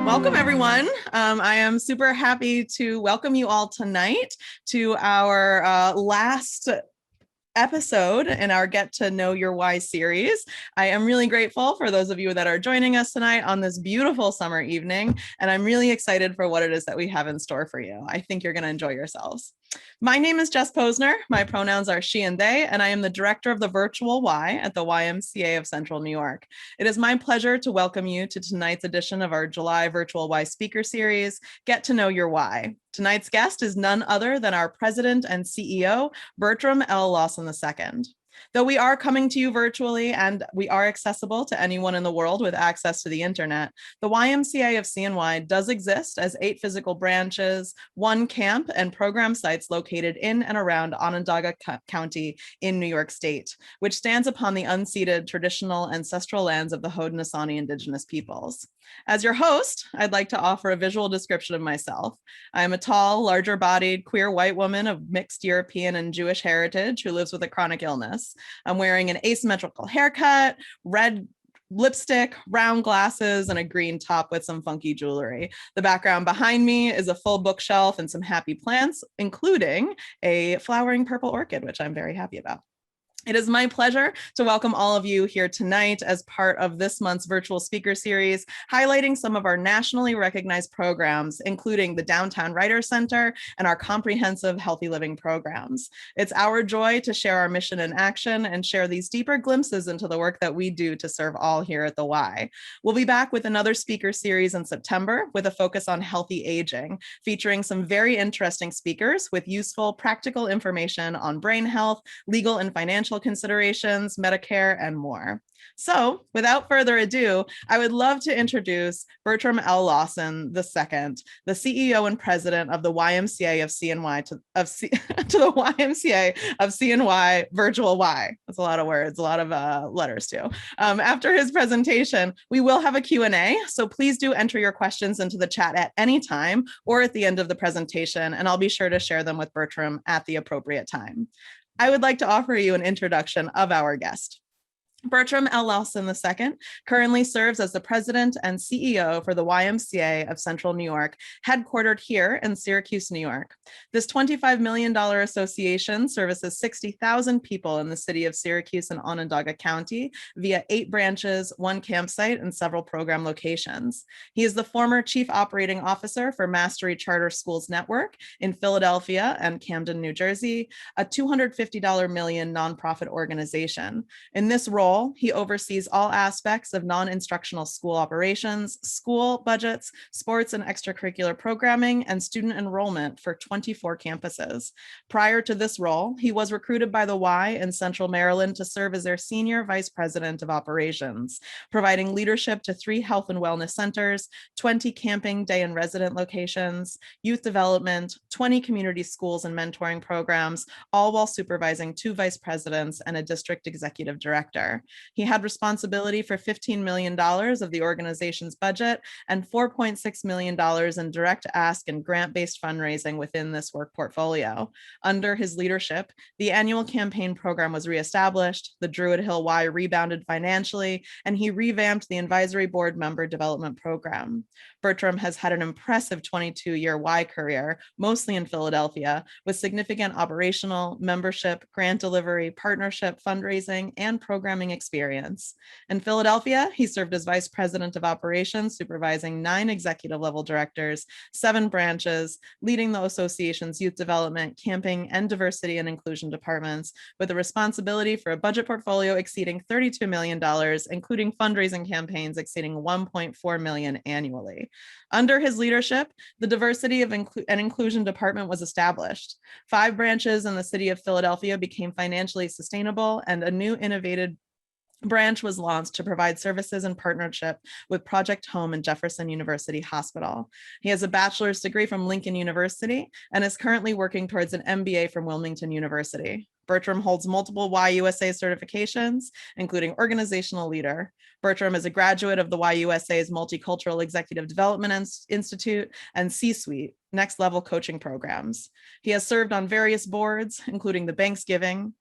Welcome, everyone. I am super happy to welcome you all tonight to our last episode in our Get to Know Your Why series. I am really grateful for those of you that are joining us tonight on this beautiful summer evening, and I'm really excited for what it is that we have in store for you. I think you're going to enjoy yourselves. My name is Jess Posner. My pronouns are she and they, and I am the director of the Virtual Y at the YMCA of Central New York. It is my pleasure to welcome you to tonight's edition of our July Virtual Y speaker series, Get to Know Your Why. Tonight's guest is none other than our president and CEO, Bertram L. Lawson II. Though we are coming to you virtually and we are accessible to anyone in the world with access to the internet, the YMCA of CNY does exist as 8 physical branches, 1 camp, and program sites located in and around Onondaga County in New York State, which stands upon the unceded traditional ancestral lands of the Haudenosaunee Indigenous peoples. As your host, I'd like to offer a visual description of myself. I am a tall, larger-bodied, queer white woman of mixed European and Jewish heritage who lives with a chronic illness. I'm wearing an asymmetrical haircut, red lipstick, round glasses, and a green top with some funky jewelry. The background behind me is a full bookshelf and some happy plants, including a flowering purple orchid, which I'm very happy about. It is my pleasure to welcome all of you here tonight as part of this month's virtual speaker series, highlighting some of our nationally recognized programs, including the Downtown Writers Center and our comprehensive healthy living programs. It's our joy to share our mission in action and share these deeper glimpses into the work that we do to serve all here at the Y. We'll be back with another speaker series in September with a focus on healthy aging, featuring some very interesting speakers with useful, practical information on brain health, legal and financial considerations, Medicare, and more. So without further ado, I would love to introduce Bertram L. Lawson II, the CEO and president of the YMCA of CNY to the YMCA of CNY Virtual Y. That's a lot of words, a lot of letters too. After his presentation, we will have a Q&A, so please do enter your questions into the chat at any time or at the end of the presentation, and I'll be sure to share them with Bertram at the appropriate time. I would like to offer you an introduction of our guest. Bertram L. Lawson II currently serves as the president and CEO for the YMCA of Central New York, headquartered here in Syracuse, New York. This $25 million association services 60,000 people in the city of Syracuse and Onondaga County via 8 branches, 1 campsite, and several program locations. He is the former chief operating officer for Mastery Charter Schools Network in Philadelphia and Camden, New Jersey, a $250 million nonprofit organization. In this role, he oversees all aspects of non-instructional school operations, school budgets, sports and extracurricular programming, and student enrollment for 24 campuses. Prior to this role, he was recruited by the Y in Central Maryland to serve as their senior vice president of operations, providing leadership to 3 health and wellness centers, 20 camping day and resident locations, youth development, 20 community schools and mentoring programs, all while supervising 2 vice presidents and a district executive director. He had responsibility for $15 million of the organization's budget and $4.6 million in direct ask and grant-based fundraising within this work portfolio. Under his leadership, the annual campaign program was reestablished, the Druid Hill Y rebounded financially, and he revamped the advisory board member development program. Bertram has had an impressive 22-year Y career, mostly in Philadelphia, with significant operational, membership, grant delivery, partnership, fundraising, and programming experience. In Philadelphia, he served as vice president of operations, supervising 9 executive level directors, 7 branches, leading the association's youth development, camping, and diversity and inclusion departments, with a responsibility for a budget portfolio exceeding $32 million, including fundraising campaigns exceeding $1.4 million annually. Under his leadership, the Diversity and Inclusion Department was established. 5 branches in the city of Philadelphia became financially sustainable, and a new innovative branch was launched to provide services in partnership with Project Home and Jefferson University Hospital. He has a bachelor's degree from Lincoln University and is currently working towards an MBA from Wilmington University. Bertram holds multiple YUSA certifications, including organizational leader. Bertram is a graduate of the YUSA's Multicultural Executive Development Institute and C-Suite, next level coaching programs. He has served on various boards, including the Thanksgiving,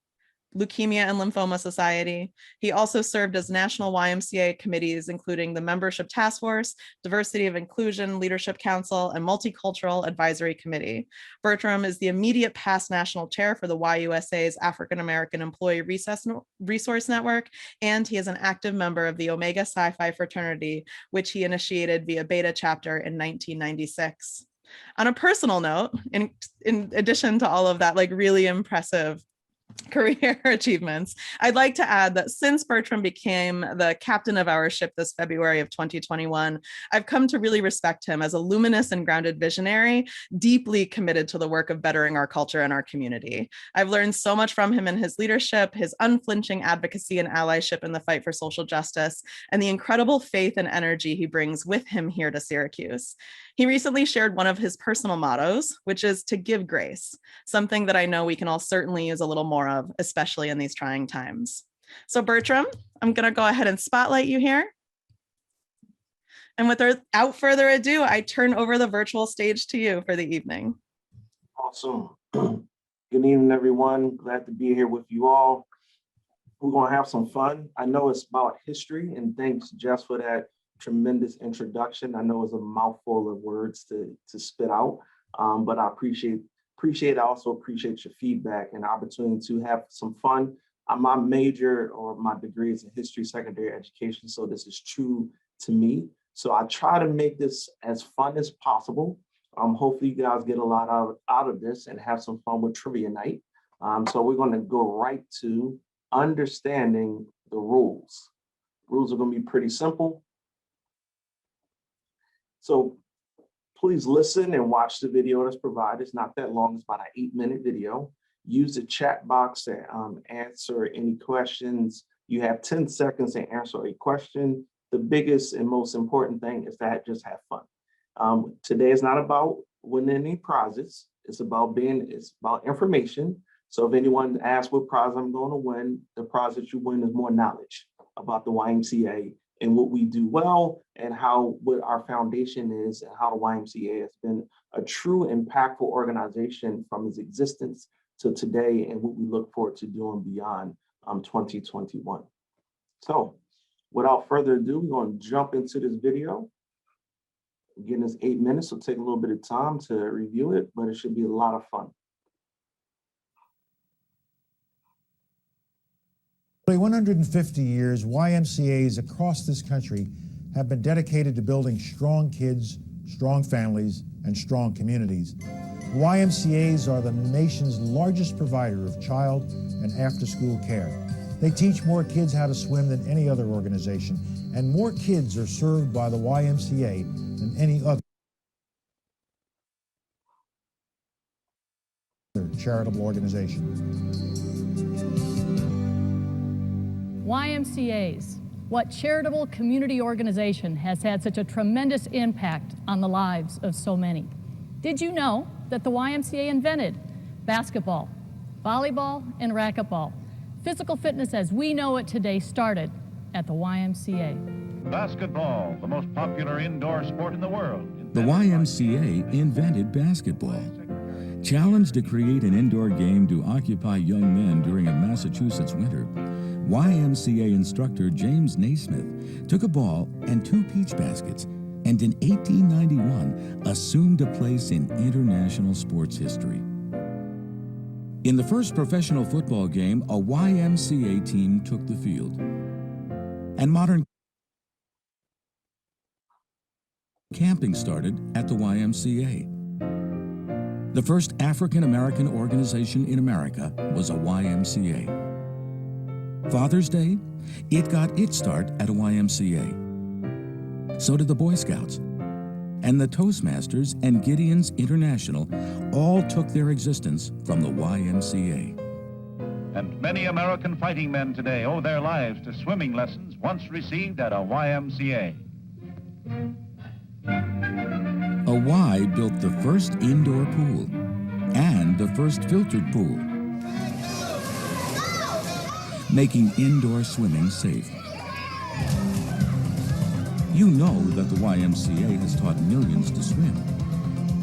Leukemia and Lymphoma Society. He also served as national YMCA committees, including the Membership Task Force, Diversity of Inclusion Leadership Council, and Multicultural Advisory Committee. Bertram is the immediate past national chair for the YUSA's African American Employee Resource Network, and he is an active member of the Omega Psi Phi fraternity, which he initiated via Beta chapter in 1996. On a personal note, in addition to all of that, like really impressive career achievements, I'd like to add that since Bertram became the captain of our ship this February of 2021, I've come to really respect him as a luminous and grounded visionary, deeply committed to the work of bettering our culture and our community. I've learned so much from him in his leadership, his unflinching advocacy and allyship in the fight for social justice, and the incredible faith and energy he brings with him here to Syracuse. He recently shared one of his personal mottos, which is to give grace, something that I know we can all certainly use a little more of, especially in these trying times. So Bertram, I'm going to go ahead and spotlight you here. And without further ado, I turn over the virtual stage to you for the evening. Awesome. Good evening, everyone. Glad to be here with you all. We're going to have some fun. I know it's about history, and thanks, Jess, for that tremendous introduction. I know it's a mouthful of words to spit out, but I appreciate it. I also appreciate your feedback and opportunity to have some fun. My major or my degree is in history, secondary education, so this is true to me. So I try to make this as fun as possible. Hopefully you guys get a lot out of this and have some fun with trivia night. So we're going to go right to understanding the rules. Rules are going to be pretty simple. So please listen and watch the video that's provided. It's not that long, it's about an 8-minute video. Use the chat box to answer any questions. You have 10 seconds to answer a question. The biggest and most important thing is to just have fun. Today is not about winning any prizes. It's about information. So if anyone asks what prize I'm going to win, the prize that you win is more knowledge about the YMCA and what we do well and what our foundation is and how the YMCA has been a true impactful organization from its existence to today and what we look forward to doing beyond 2021. So without further ado, we're going to jump into this video. Again, it's 8 minutes, so take a little bit of time to review it, but it should be a lot of fun. For 150 years, YMCAs across this country have been dedicated to building strong kids, strong families, and strong communities. YMCAs are the nation's largest provider of child and after-school care. They teach more kids how to swim than any other organization, and more kids are served by the YMCA than any other charitable organization. YMCAs, what charitable community organization has had such a tremendous impact on the lives of so many? Did you know that the YMCA invented basketball, volleyball, and racquetball? Physical fitness as we know it today started at the YMCA. Basketball, the most popular indoor sport in the world. The YMCA invented basketball. Challenged to create an indoor game to occupy young men during a Massachusetts winter, YMCA instructor James Naismith took a ball and 2 peach baskets and in 1891 assumed a place in international sports history. In the first professional football game, a YMCA team took the field. And modern camping started at the YMCA. The first African-American organization in America was a YMCA. Father's Day, it got its start at a YMCA. So did the Boy Scouts. And the Toastmasters and Gideon's International all took their existence from the YMCA. And many American fighting men today owe their lives to swimming lessons once received at a YMCA. A Y built the first indoor pool and the first filtered pool, making indoor swimming safe. You know that the YMCA has taught millions to swim.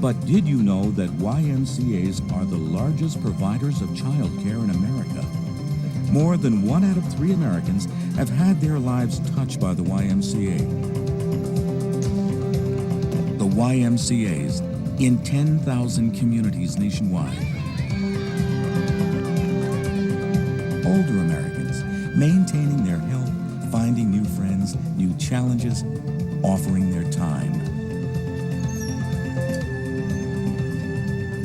But did you know that YMCAs are the largest providers of child care in America? More than 1 out of 3 Americans have had their lives touched by the YMCA. The YMCA's in 10,000 communities nationwide. Older Americans maintaining their health, finding new friends, new challenges, offering their time.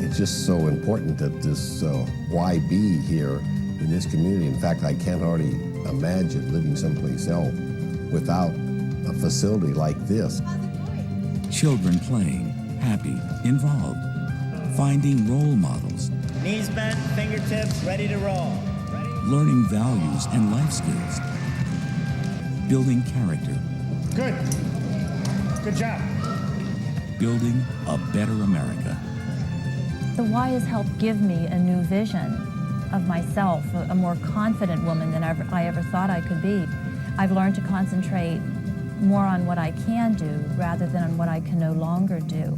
It's just so important that this YB here in this community. In fact, I can't already imagine living someplace else without a facility like this. Children playing, happy, involved, finding role models, Knees bent, fingertips ready to roll. learning values and life skills, building character, Good job. building a better America. The Y has helped give me a new vision of myself, a more confident woman than I ever thought I could be. I've learned to concentrate more on what I can do rather than on what I can no longer do.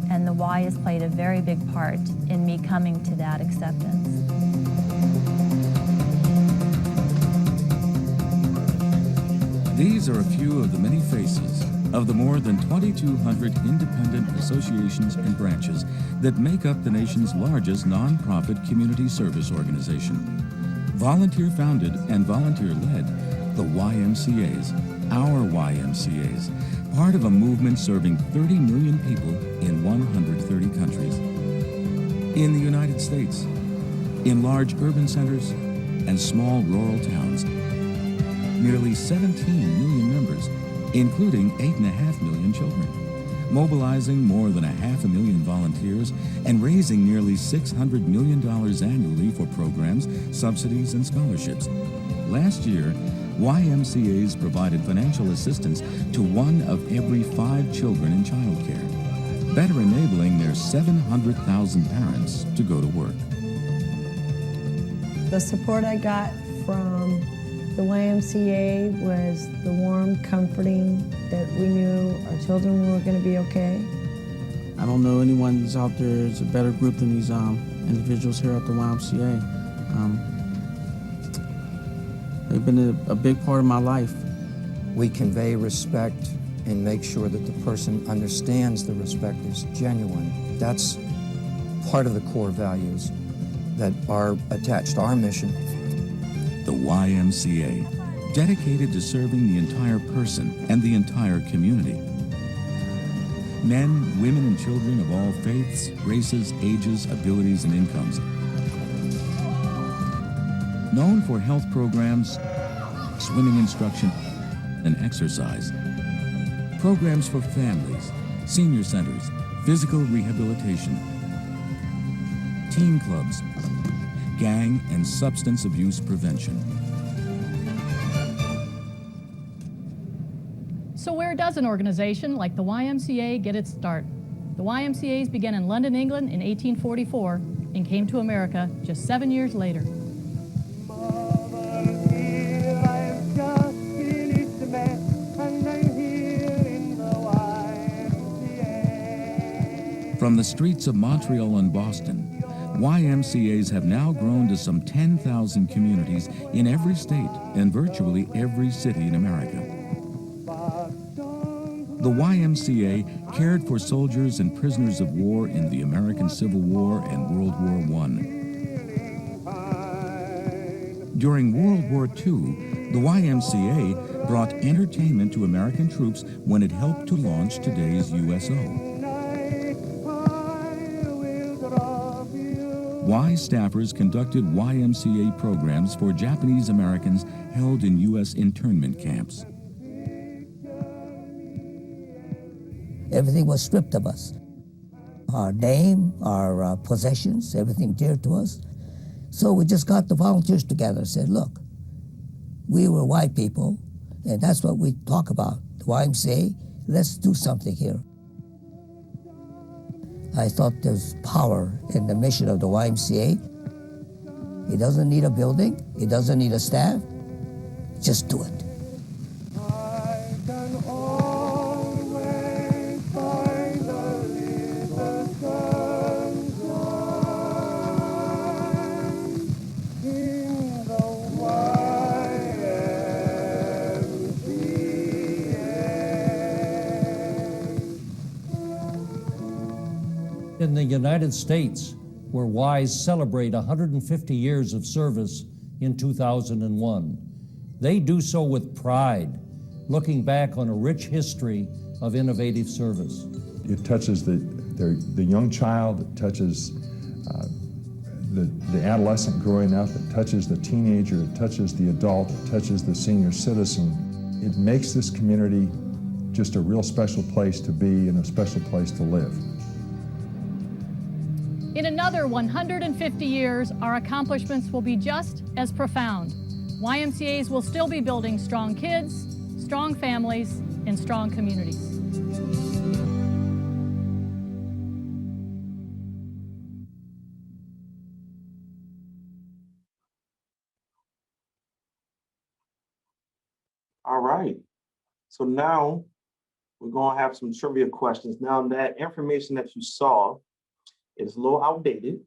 And the Y has played a very big part in me coming to that acceptance. These are a few of the many faces of the more than 2,200 independent associations and branches that make up the nation's largest nonprofit community service organization. Volunteer-founded and volunteer-led, the YMCAs, our YMCAs, part of a movement serving 30 million people in 130 countries. In the United States, in large urban centers and small rural towns, nearly 17 million members, including 8.5 million children, mobilizing more than 500,000 volunteers and raising nearly $600 million annually for programs, subsidies, and scholarships. Last year, YMCAs provided financial assistance to 1 of every 5 children in childcare, better enabling their 700,000 parents to go to work. The support I got from the YMCA was the warm, comforting that we knew our children were going to be okay. I don't know anyone that's out there is a better group than these individuals here at the YMCA. They've been a big part of my life. We convey respect and make sure that the person understands the respect is genuine. That's part of the core values that are attached to our mission. The YMCA, dedicated to serving the entire person and the entire community. Men, women, and children of all faiths, races, ages, abilities, and incomes. Known for health programs, swimming instruction, and exercise. Programs for families, senior centers, physical rehabilitation, teen clubs, gang and substance abuse prevention. So where does an organization like the YMCA get its start? The YMCAs began in London, England in 1844 and came to America just 7 years later. From the streets of Montreal and Boston, YMCAs have now grown to some 10,000 communities in every state and virtually every city in America. The YMCA cared for soldiers and prisoners of war in the American Civil War and World War I. During World War II, the YMCA brought entertainment to American troops when it helped to launch today's USO. Y staffers conducted YMCA programs for Japanese Americans held in U.S. internment camps. Everything was stripped of us. Our name, our possessions, everything dear to us. So we just got the volunteers together and said, look, we were white people, and that's what we talk about. The YMCA, let's do something here. I thought there's power in the mission of the YMCA. It doesn't need a building. It doesn't need a staff. Just do it. the United States, where Ys celebrate 150 years of service in 2001. They do so with pride, looking back on a rich history of innovative service. It touches the young child, it touches the adolescent growing up, it touches the teenager, it touches the adult, it touches the senior citizen. It makes this community just a real special place to be and a special place to live. In another 150 years, our accomplishments will be just as profound. YMCAs will still be building strong kids, strong families, and strong communities. All right. So now we're going to have some trivia questions. Now, that information that you saw is a little outdated.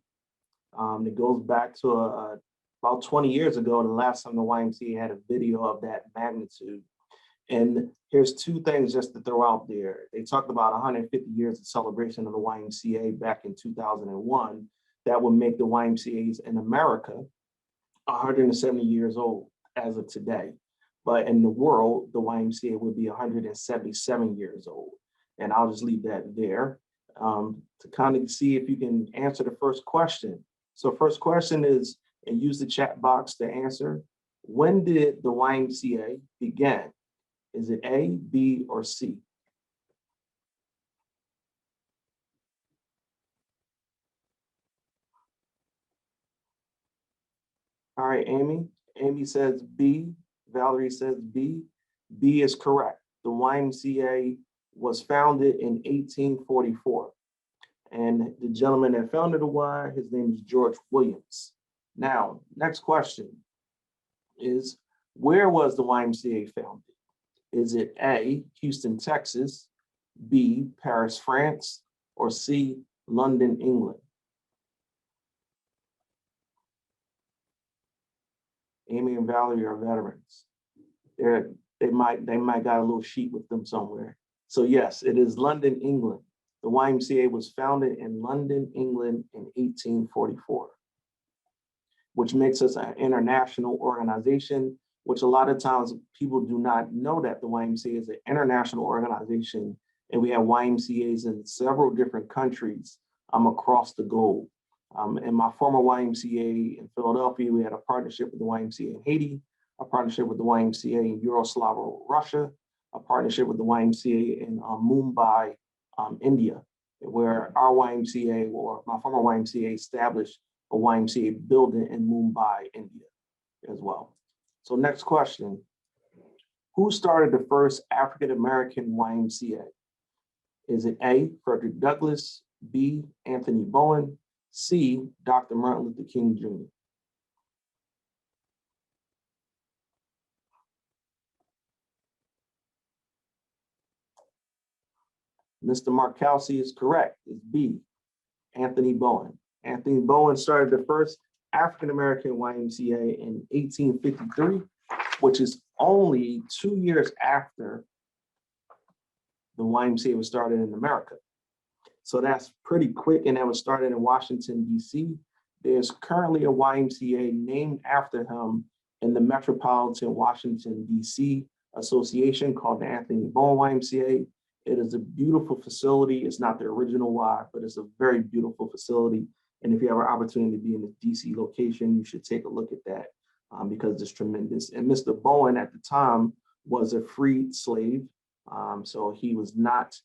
It goes back to about 20 years ago, the last time the YMCA had a video of that magnitude. And here's two things just to throw out there. They talked about 150 years of celebration of the YMCA back in 2001. That would make the YMCAs in America 170 years old as of today. But in the world, the YMCA would be 177 years old. And I'll just leave that there to kind of see if you can answer the first question. So first question is, and use the chat box to answer, when did the YMCA begin? Is it A, B, or C? All right, Amy. Amy says B. Valerie says B. B is correct. The YMCA was founded in 1844. And the gentleman that founded the Y, his name is George Williams. Now, next question is, where was the YMCA founded? Is it A, Houston, Texas, B, Paris, France, or C, London, England? Amy and Valerie are veterans. They might got a little sheet with them somewhere. So yes, it is London, England. The YMCA was founded in London, England in 1844, which makes us an international organization, which a lot of times people do not know that the YMCA is an international organization, and we have YMCAs in several different countries across the globe. In my former YMCA in Philadelphia, we had a partnership with the YMCA in Haiti, a partnership with the YMCA in Yugoslav, Russia, a partnership with the YMCA in Mumbai, India, where our YMCA, or my former YMCA, established a YMCA building in Mumbai, India as well. So next question, who started the first African-American YMCA? Is it A, Frederick Douglass, B, Anthony Bowen, C, Dr. Martin Luther King Jr.? Mr. Markowski is correct. It's B, Anthony Bowen. Anthony Bowen started the first African-American YMCA in 1853, which is only 2 years after the YMCA was started in America. So that's pretty quick, and that was started in Washington, D.C. There's currently a YMCA named after him in the Metropolitan Washington, D.C. Association called the Anthony Bowen YMCA. It is a beautiful facility. It's not the original Y, but it's a very beautiful facility. And if you have an opportunity to be in the DC location, you should take a look at that because it's tremendous. And Mr. Bowen at the time was a freed slave. So he was not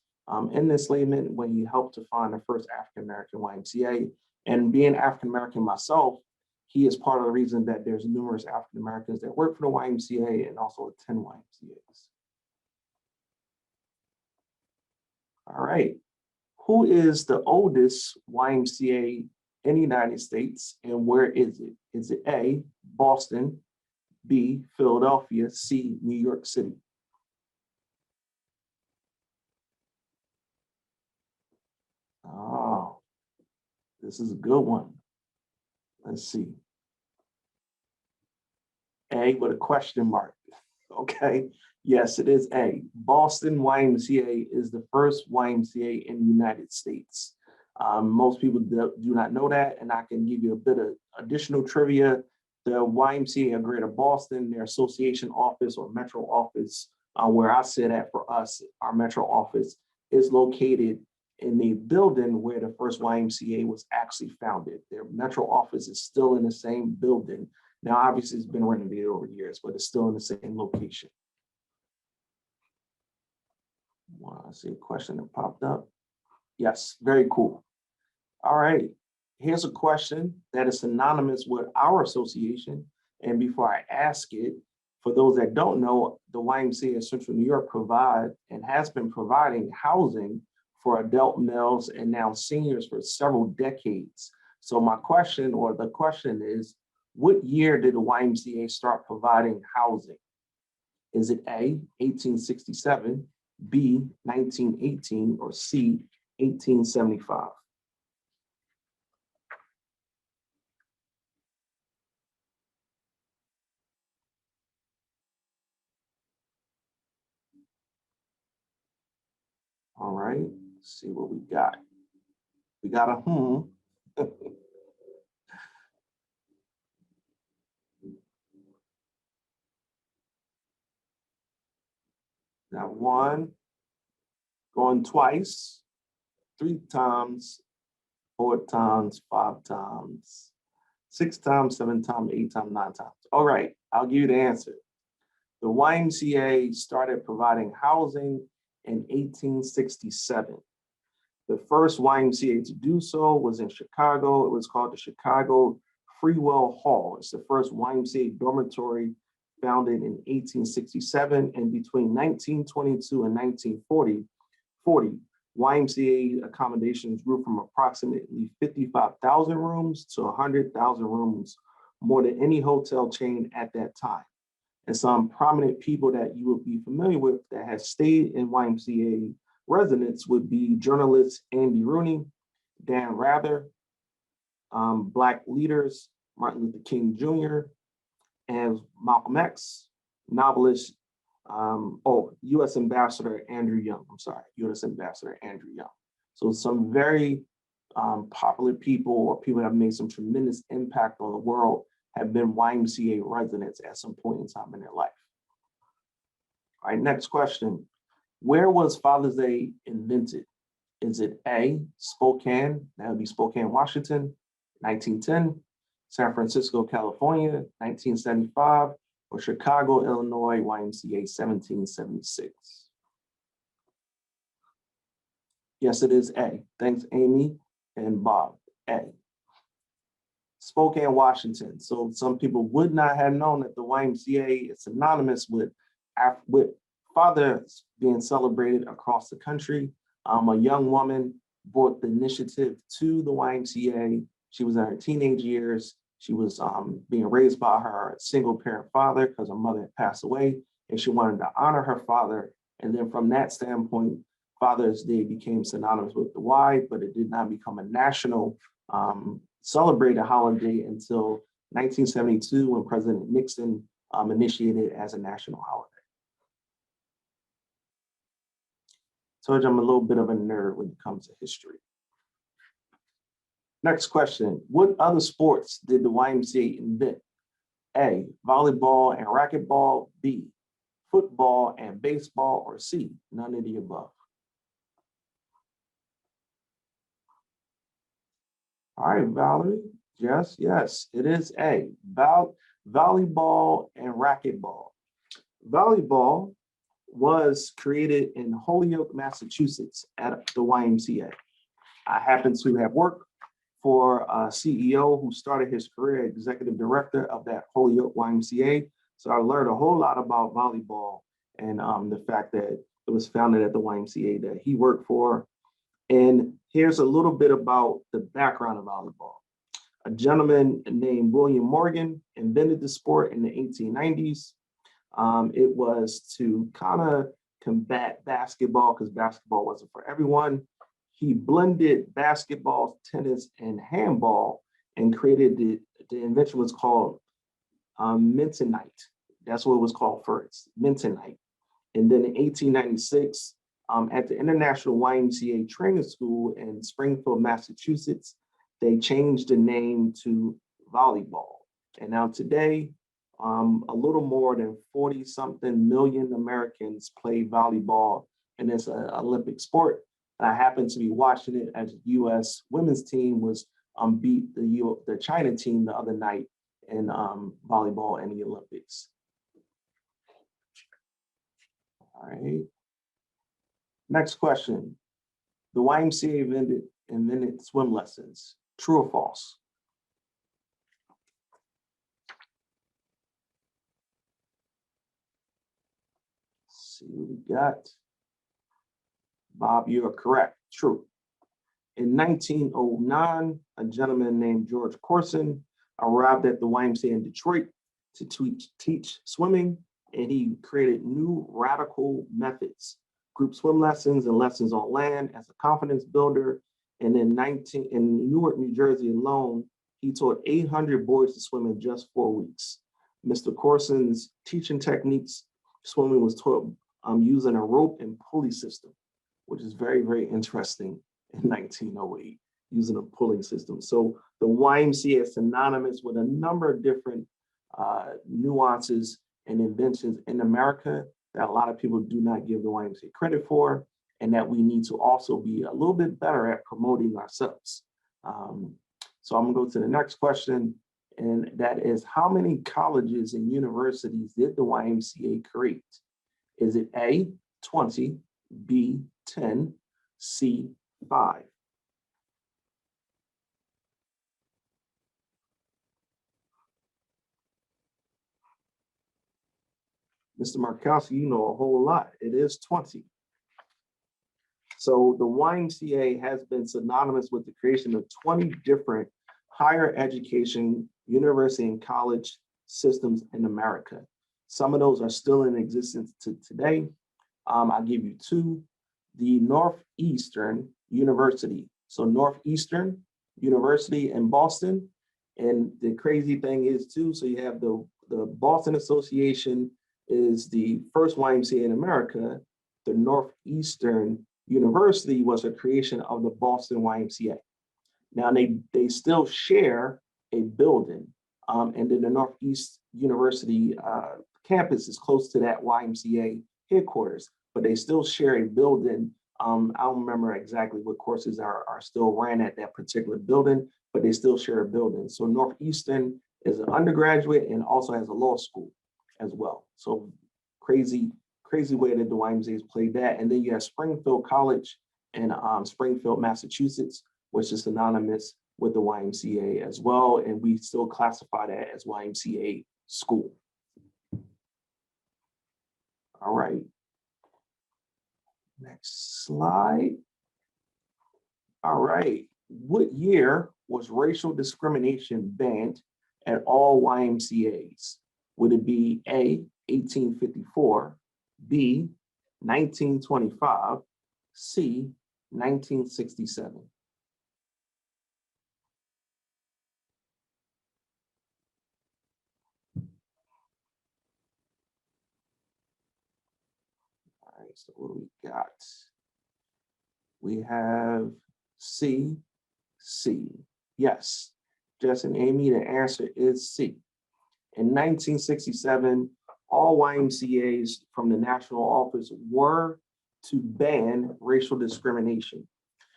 in enslavement when he helped to find the first African-American YMCA. And being African-American myself, he is part of the reason that there's numerous African-Americans that work for the YMCA and also attend YMCAs. All right, who is the oldest YMCA in the United States and where is it? Is it A, Boston, B, Philadelphia, C, New York City? Oh, this is a good one. Let's see. A with a question mark, okay? Yes, it is A. Boston YMCA is the first YMCA in the United States. Most people do not know that, and I can give you a bit of additional trivia. The YMCA of Greater Boston, their association office or metro office, where I sit at for us, our metro office, is located in the building where the first YMCA was actually founded. Their metro office is still in the same building. Now, obviously, it's been renovated over years, but it's still in the same location. Well, I see a question that popped up. Yes, very cool. All right, here's a question that is synonymous with our association. And before I ask it, for those that don't know, the YMCA of Central New York provide and has been providing housing for adult males and now seniors for several decades. So my question, or the question is, what year did the YMCA start providing housing? Is it A, 1867, B, 1918, or C, 1875? All right, let's see what we got. We got a Got one, going twice, 3 times, 4 times, 5 times, 6 times, 7 times, 8 times, 9 times. All right, I'll give you the answer. The YMCA started providing housing in 1867. The first YMCA to do so was in Chicago. It was called the Chicago Freewell Hall. It's the first YMCA dormitory founded in 1867, and between 1922 and 1940, YMCA accommodations grew from approximately 55,000 rooms to 100,000 rooms, more than any hotel chain at that time. And some prominent people that you would be familiar with that have stayed in YMCA residence would be journalist Andy Rooney, Dan Rather, Black leaders, Martin Luther King Jr., and Malcolm X, novelist, U.S. Ambassador Andrew Young. U.S. Ambassador Andrew Young. So some very popular people or people that have made some tremendous impact on the world have been YMCA residents at some point in time in their life. All right, next question. Where was Father's Day invented? Is it A, Spokane, that would be Spokane, Washington, 1910, San Francisco, California, 1975, or Chicago, Illinois, YMCA, 1776? Yes, it is A. Thanks, Amy and Bob. A. Spokane, Washington. So some people would not have known that the YMCA is synonymous with fathers being celebrated across the country. A young woman brought the initiative to the YMCA. She was in her teenage years. She was being raised by her single parent father because her mother had passed away, and she wanted to honor her father. And then from that standpoint, Father's Day became synonymous with the Y, but it did not become a national celebrated holiday until 1972 when President Nixon initiated it as a national holiday. Told you I'm a little bit of a nerd when it comes to history. Next question. What other sports did the YMCA invent? A, volleyball and racquetball, B, football and baseball, or C, none of the above? All right, Valerie. Yes, it is A, volleyball and racquetball. Volleyball was created in Holyoke, Massachusetts at the YMCA. I happen to have worked for a CEO who started his career as executive director of that Holyoke YMCA. So I learned a whole lot about volleyball and the fact that it was founded at the YMCA that he worked for. And here's a little bit about the background of volleyball. A gentleman named William Morgan invented the sport in the 1890s. It was to kind of combat basketball because basketball wasn't for everyone. He blended basketball, tennis, and handball and created the invention was called Mintonite. That's what it was called first, Mintonite. And then in 1896, At the International YMCA Training School in Springfield, Massachusetts, they changed the name to volleyball. And now today, a little more than 40-something million Americans play volleyball, and it's an Olympic sport. And I happened to be watching it as the U.S. women's team was beat the China team the other night in volleyball in the Olympics. All right. Next question. The YMCA invented swim lessons. True or false? Let's see what we got. Bob, you are correct. True. In 1909, a gentleman named George Corson arrived at the YMCA in Detroit to teach swimming, and he created new radical methods, group swim lessons and lessons on land as a confidence builder. And in Newark, New Jersey alone, he taught 800 boys to swim in just 4 weeks. Mr. Corson's teaching techniques, swimming was taught using a rope and pulley system, which is very, very interesting in 1908, using a pulling system. So the YMCA is synonymous with a number of different nuances and inventions in America that a lot of people do not give the YMCA credit for, and that we need to also be a little bit better at promoting ourselves. So I'm gonna go to the next question, and that is, how many colleges and universities did the YMCA create? Is it A, 20, B, 10, C, 5? Mr. Markowski, you know a whole lot. It is 20. So the YMCA has been synonymous with the creation of 20 different higher education, university, and college systems in America. Some of those are still in existence today. I'll give you two. The Northeastern University. So Northeastern University in Boston. And the crazy thing is too, so you have the Boston Association is the first YMCA in America. The Northeastern University was a creation of the Boston YMCA. Now they still share a building, and then the Northeast University campus is close to that YMCA headquarters, but they still share a building. I don't remember exactly what courses are still ran at that particular building, but they still share a building. So Northeastern is an undergraduate and also has a law school as well. So crazy way that the YMCA's played that. And then you have Springfield College in Springfield, Massachusetts, which is synonymous with the YMCA as well. And we still classify that as YMCA school. All right. Next slide. All right. What year was racial discrimination banned at all YMCAs? Would it be A, 1854, B, 1925, C, 1967? All right, so what do we got? We have C. Yes, Jess and Amy, the answer is C. In 1967, all YMCAs from the national office were to ban racial discrimination.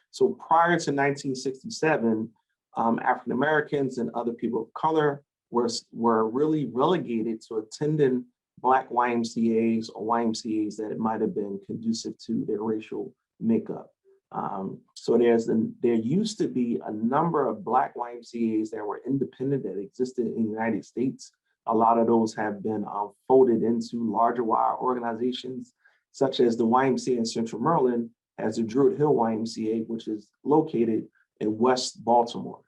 So prior to 1967, African Americans and other people of color were really relegated to attending Black YMCAs or YMCAs that it might have been conducive to their racial makeup. So there used to be a number of Black YMCAs that were independent that existed in the United States. A lot of those have been folded into larger wide organizations, such as the YMCA in Central Maryland has the Druid Hill YMCA, which is located in West Baltimore.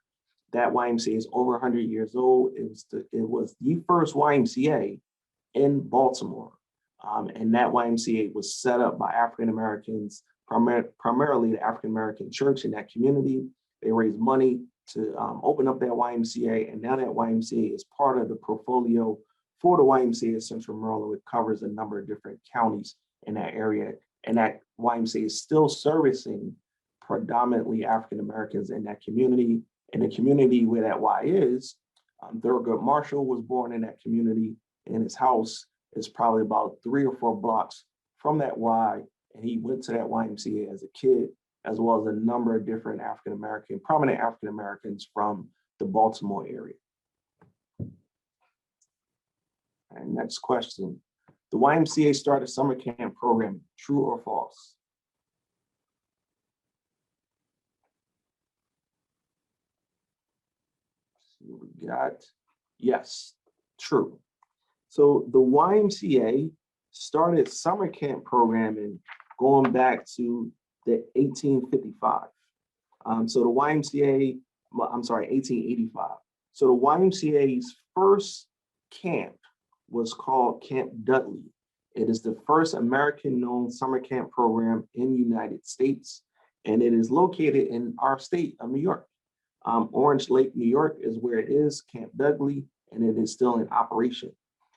That YMCA is over 100 years old. It was the first YMCA in Baltimore. And that YMCA was set up by African Americans, primarily the African American church in that community. They raised money to open up that YMCA, and now that YMCA is part of the portfolio for the YMCA of Central Maryland, which covers a number of different counties in that area. and that YMCA is still servicing predominantly African Americans in that community. In the community where that Y is, Thurgood Marshall was born in that community, and his house is probably about 3 or 4 blocks from that Y, and he went to that YMCA as a kid, as well as a number of different prominent African Americans from the Baltimore area. And next question. The YMCA started summer camp program, true or false? Let's see what we got. Yes, true. So the YMCA started summer camp programming going back to the 1855. So the YMCA, I'm sorry, 1885. So the YMCA's first camp was called Camp Dudley. It is the first American-known summer camp program in the United States, and it is located in our state of New York. Orange Lake, New York is where it is, Camp Dudley, and it is still in operation.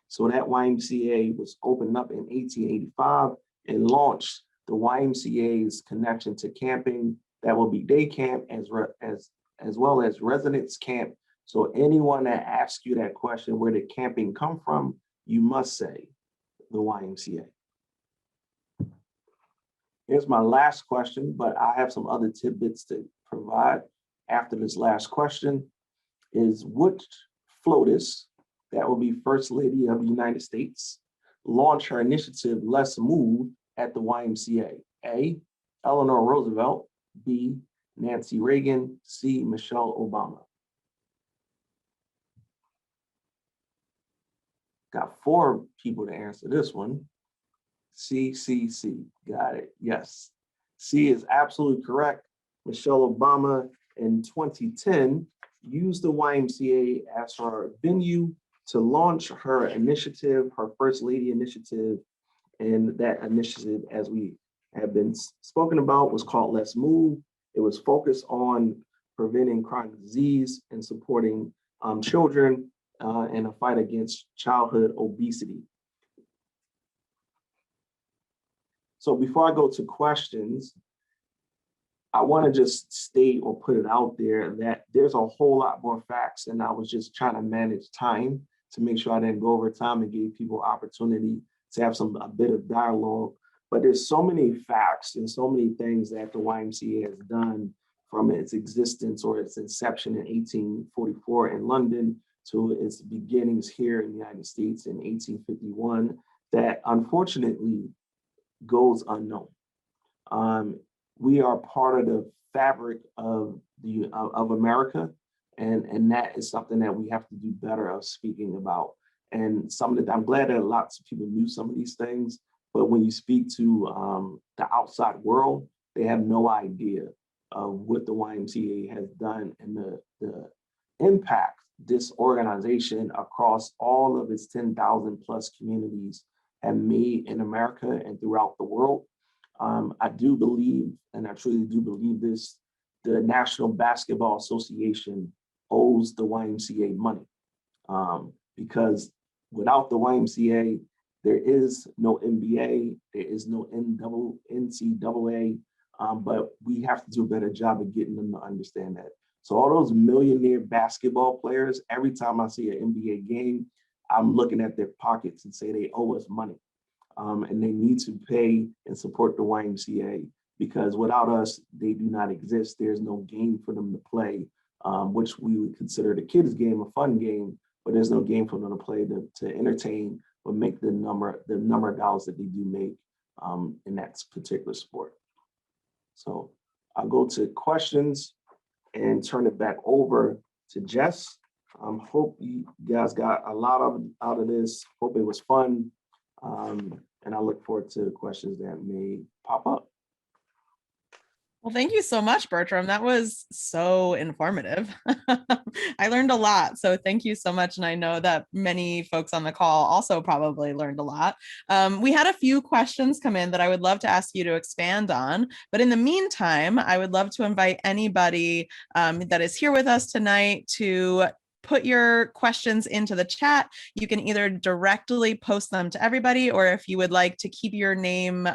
So that YMCA was opened up in 1885 and launched the YMCA's connection to camping. That will be day camp as well as residence camp. So anyone that asks you that question, where did camping come from, you must say the YMCA. Here's my last question, but I have some other tidbits to provide after this last question. Is which FLOTUS, that will be First Lady of the United States, launched her initiative, Let's Move, at the YMCA? A, Eleanor Roosevelt, B, Nancy Reagan, C, Michelle Obama. Got 4 people to answer this one. C, got it, yes. C is absolutely correct. Michelle Obama in 2010 used the YMCA as her venue to launch her initiative, her First Lady initiative. And that initiative, as we have been spoken about, was called Let's Move. It was focused on preventing chronic disease and supporting children in a fight against childhood obesity. So before I go to questions, I want to just state or put it out there that there's a whole lot more facts, and I was just trying to manage time to make sure I didn't go over time and give people opportunity to have a bit of dialogue. But there's so many facts and so many things that the YMCA has done from its existence or its inception in 1844 in London to its beginnings here in the United States in 1851 that unfortunately goes unknown. We are part of the fabric of America, and that is something that we have to do better of speaking about. And I'm glad that lots of people knew some of these things, but when you speak to the outside world, they have no idea of what the YMCA has done and the impact this organization across all of its 10,000 plus communities have made in America and throughout the world. I do believe, and I truly do believe this, the National Basketball Association owes the YMCA money because without the YMCA, there is no NBA, there is no NCAA, but we have to do a better job of getting them to understand that. So all those millionaire basketball players, every time I see an NBA game, I'm looking at their pockets and say they owe us money. And they need to pay and support the YMCA because without us, they do not exist. There's no game for them to play, which we would consider the kids' game a fun game, but there's no game for them to play to entertain or make the number of dollars that they do make in that particular sport. So I'll go to questions and turn it back over to Jess. Hope you guys got a lot out of this. Hope it was fun. And I look forward to the questions that may pop up. Well, thank you so much, Bertram. That was so informative. I learned a lot. So thank you so much. And I know that many folks on the call also probably learned a lot. We had a few questions come in that I would love to ask you to expand on. But in the meantime, I would love to invite anybody that is here with us tonight to put your questions into the chat. You can either directly post them to everybody, or if you would like to keep your name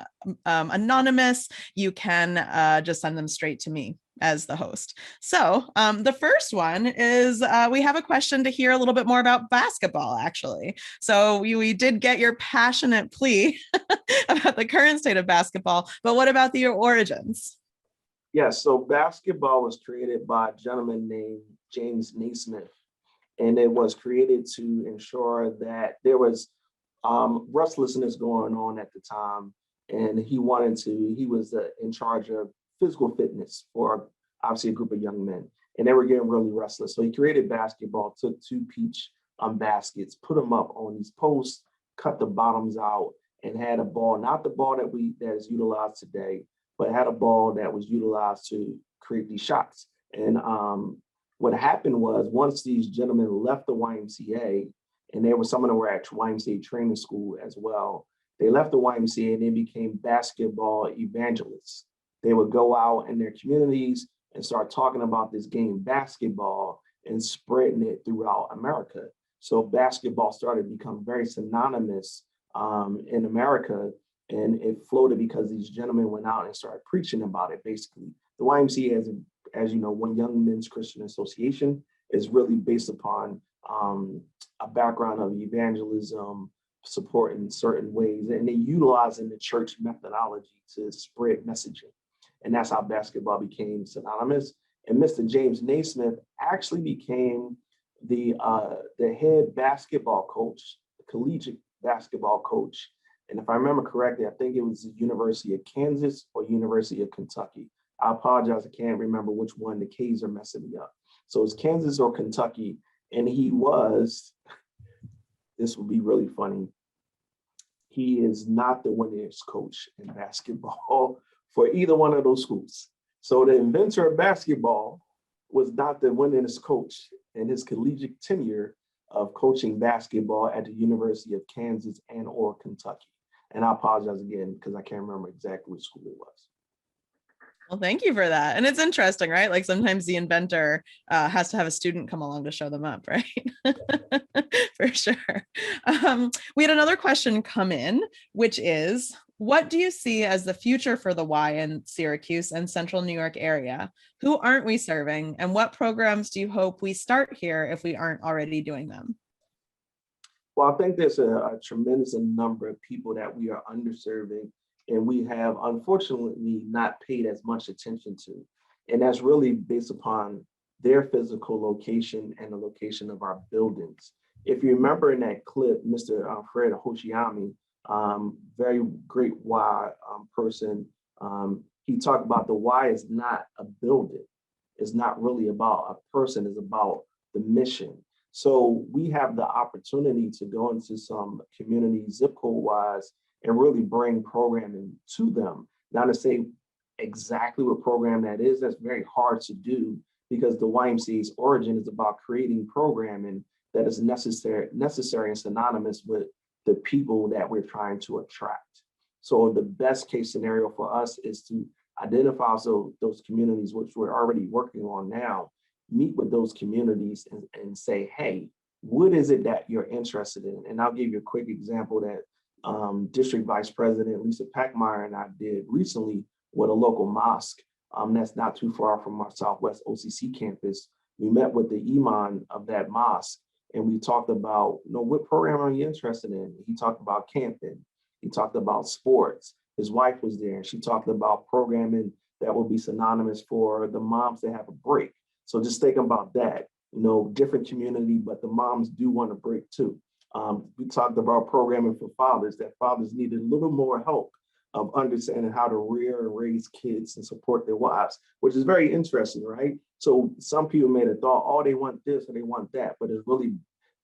anonymous, you can just send them straight to me as the host. So the first one is we have a question to hear a little bit more about basketball, actually. So we did get your passionate plea about the current state of basketball, but what about the origins? Yes, so basketball was created by a gentleman named James Naismith, and it was created to ensure that there was restlessness going on at the time, and he was in charge of physical fitness for obviously a group of young men, and they were getting really restless. So he created basketball, took 2 peach baskets, put them up on these posts, cut the bottoms out, and had a ball, not the ball that is utilized today, but had a ball that was utilized to create these shots. And what happened was, once these gentlemen left the YMCA, and some of them were at YMCA training school as well, they left the YMCA and they became basketball evangelists. They would go out in their communities and start talking about this game, basketball, and spreading it throughout America. So basketball started to become very synonymous in America, and it floated because these gentlemen went out and started preaching about it. Basically, the YMCA, as you know, One Young Men's Christian Association, is really based upon a background of evangelism, support in certain ways, and they utilizing the church methodology to spread messaging. And that's how basketball became synonymous. And Mr. James Naismith actually became the head basketball coach, the collegiate basketball coach. And if I remember correctly, I think it was the University of Kansas or University of Kentucky. I apologize, I can't remember which one. The K's are messing me up. So it's Kansas or Kentucky. And this will be really funny, he is not the winningest coach in basketball for either one of those schools. So the inventor of basketball was not the winningest coach in his collegiate tenure of coaching basketball at the University of Kansas and or Kentucky. And I apologize again, because I can't remember exactly which school it was. Well, thank you for that. And it's interesting, right? Like sometimes the inventor has to have a student come along to show them up, right? For sure. We had another question come in, which is, what do you see as the future for the Y in Syracuse and Central New York area? Who aren't we serving? And what programs do you hope we start here if we aren't already doing them? Well, I think there's a tremendous number of people that we are underserving, and we have unfortunately not paid as much attention to. And that's really based upon their physical location and the location of our buildings. If you remember in that clip, Mr. Fred Hoshiami, very great Y person, he talked about the Y is not a building. It's not really about a person, it's about the mission. So we have the opportunity to go into some communities, zip code wise, and really bring programming to them. Now, to say exactly what program that is, that's very hard to do, because the YMCA's origin is about creating programming that is necessary and synonymous with the people that we're trying to attract. So the best case scenario for us is to identify those communities, which we're already working on now, meet with those communities and say, hey, what is it that you're interested in? And I'll give you a quick example that District Vice President Lisa Packmeyer and I did recently with a local mosque that's not too far from our Southwest OCC campus. We met with the imam of that mosque, and we talked about, what program are you interested in? He talked about camping. He talked about sports. His wife was there, and she talked about programming that will be synonymous for the moms that have a break. So just think about that, different community, but the moms do want a break too. We talked about programming for fathers, that fathers needed a little more help of understanding how to rear and raise kids and support their wives, which is very interesting, right? So some people may have thought, oh, they want this or they want that, but it's really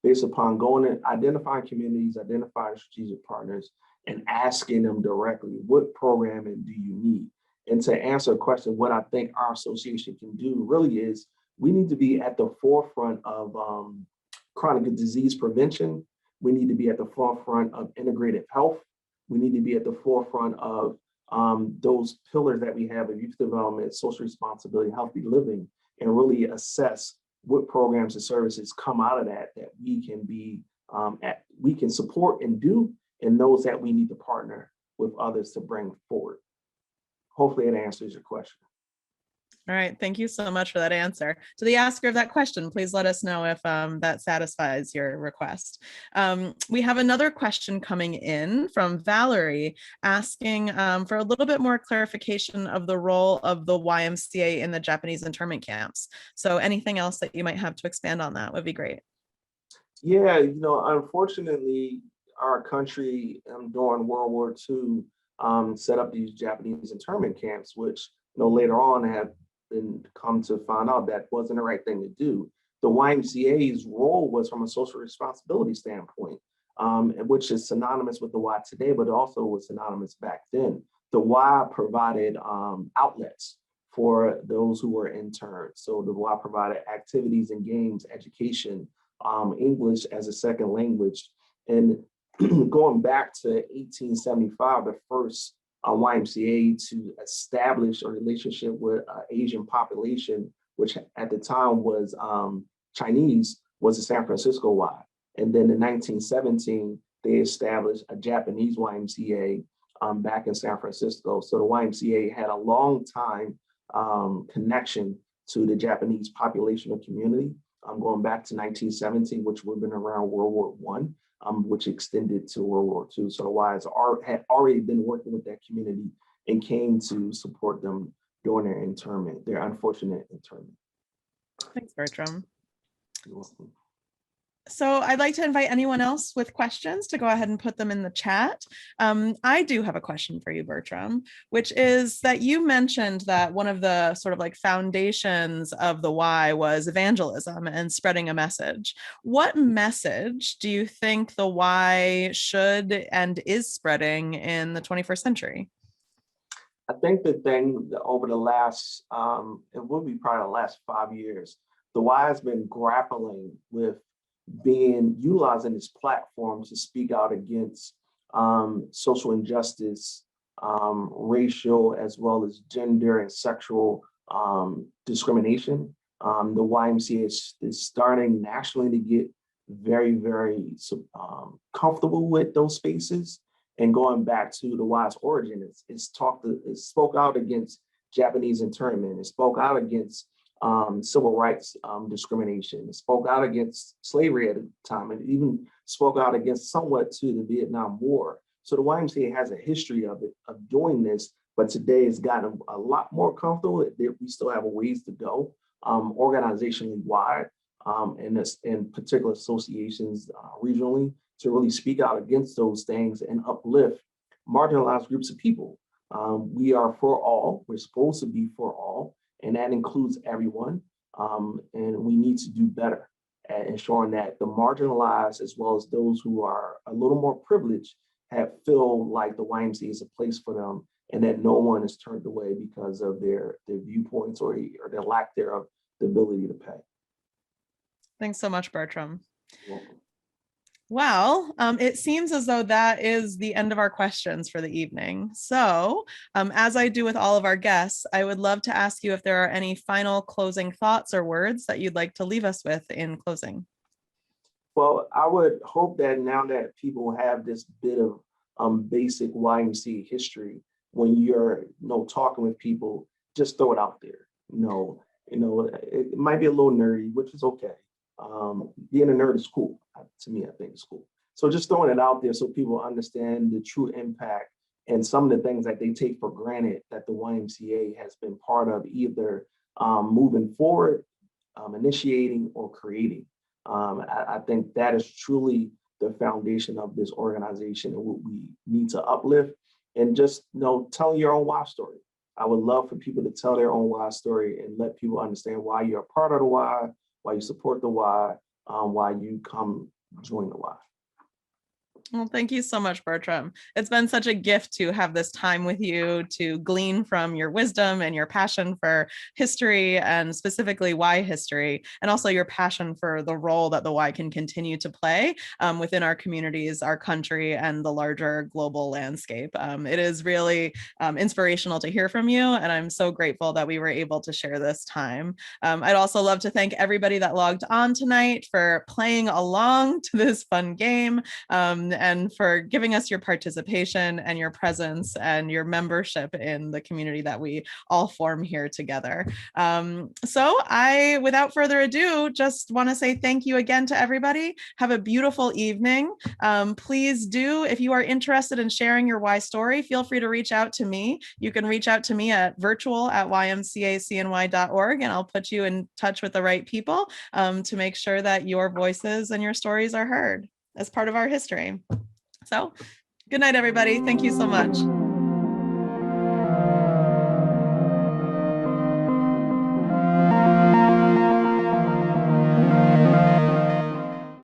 based upon going and identifying communities, identifying strategic partners, and asking them directly, what programming do you need? And to answer a question, what I think our association can do really is, we need to be at the forefront of chronic disease prevention. We need to be at the forefront of integrative health. We need to be at the forefront of those pillars that we have of youth development, social responsibility, healthy living, and really assess what programs and services come out of that we can be we can support and do, and those that we need to partner with others to bring forward. Hopefully it answers your question. All right, thank you so much for that answer. To the asker of that question, please let us know if that satisfies your request. We have another question coming in from Valerie asking for a little bit more clarification of the role of the YMCA in the Japanese internment camps. So anything else that you might have to expand on that would be great. Yeah, unfortunately, our country during World War II set up these Japanese internment camps, which later on have been come to find out that wasn't the right thing to do. The YMCA's role was from a social responsibility standpoint, which is synonymous with the Y today, but also was synonymous back then. The Y provided outlets for those who were interned. So the Y provided activities and games, education, English as a second language. And going back to 1875, the first YMCA to establish a relationship with Asian population, which at the time was Chinese, was the San Francisco Y. And then in 1917, they established a Japanese YMCA back in San Francisco. So the YMCA had a long time connection to the Japanese population and community, going back to 1917, which would have been around World War I. Which extended to World War II. So the Ys had already been working with that community and came to support them during their internment, their unfortunate internment. Thanks, Bertram. You're welcome. So I'd like to invite anyone else with questions to go ahead and put them in the chat. I do have a question for you, Bertram, which is that you mentioned that one of the sort of like foundations of the Y was evangelism and spreading a message. What message do you think the Y should and is spreading in the 21st century? I think the thing that over the last, it will be probably the last 5 years, the Y has been grappling with utilizing this platform to speak out against social injustice, racial as well as gender and sexual discrimination. The YMCA is starting nationally to get very, very comfortable with those spaces. And going back to the Y's origin, it spoke out against Japanese internment. It spoke out against civil rights discrimination. It spoke out against slavery at the time. It even spoke out against somewhat to the Vietnam War. So the YMCA has a history of doing this, but today it's gotten a lot more comfortable. We still have a ways to go organizationally wide and particular associations regionally to really speak out against those things and uplift marginalized groups of people. We are for all. We're supposed to be for all. And that includes everyone. And we need to do better at ensuring that the marginalized, as well as those who are a little more privileged, feel like the YMCA is a place for them, and that no one is turned away because of their viewpoints or their lack thereof the ability to pay. Thanks so much, Bertram. You're welcome. Well, it seems as though that is the end of our questions for the evening. So as I do with all of our guests, I would love to ask you if there are any final closing thoughts or words that you'd like to leave us with in closing. Well, I would hope that now that people have this bit of basic YMCA history, when you're talking with people, just throw it out there. It might be a little nerdy, which is okay. Being a nerd is cool. To me, I think it's cool. So just throwing it out there so people understand the true impact and some of the things that they take for granted that the YMCA has been part of, either moving forward, initiating, or creating. I think that is truly the foundation of this organization and what we need to uplift. And just tell your own Y story. I would love for people to tell their own Y story and let people understand why you're a part of the Y, why you support the Y, why you come join the Y. Well, thank you so much, Bertram. It's been such a gift to have this time with you, to glean from your wisdom and your passion for history, and specifically Y history, and also your passion for the role that the Y can continue to play within our communities, our country, and the larger global landscape. It is really inspirational to hear from you, and I'm so grateful that we were able to share this time. I'd also love to thank everybody that logged on tonight for playing along to this fun game. And for giving us your participation and your presence and your membership in the community that we all form here together. So I, without further ado, just want to say thank you again to everybody. Have a beautiful evening. Please do, if you are interested in sharing your Y story, feel free to reach out to me. You can reach out to me at virtual@ymcacny.org, and I'll put you in touch with the right people to make sure that your voices and your stories are heard as part of our history. So good night, everybody. Thank you so much.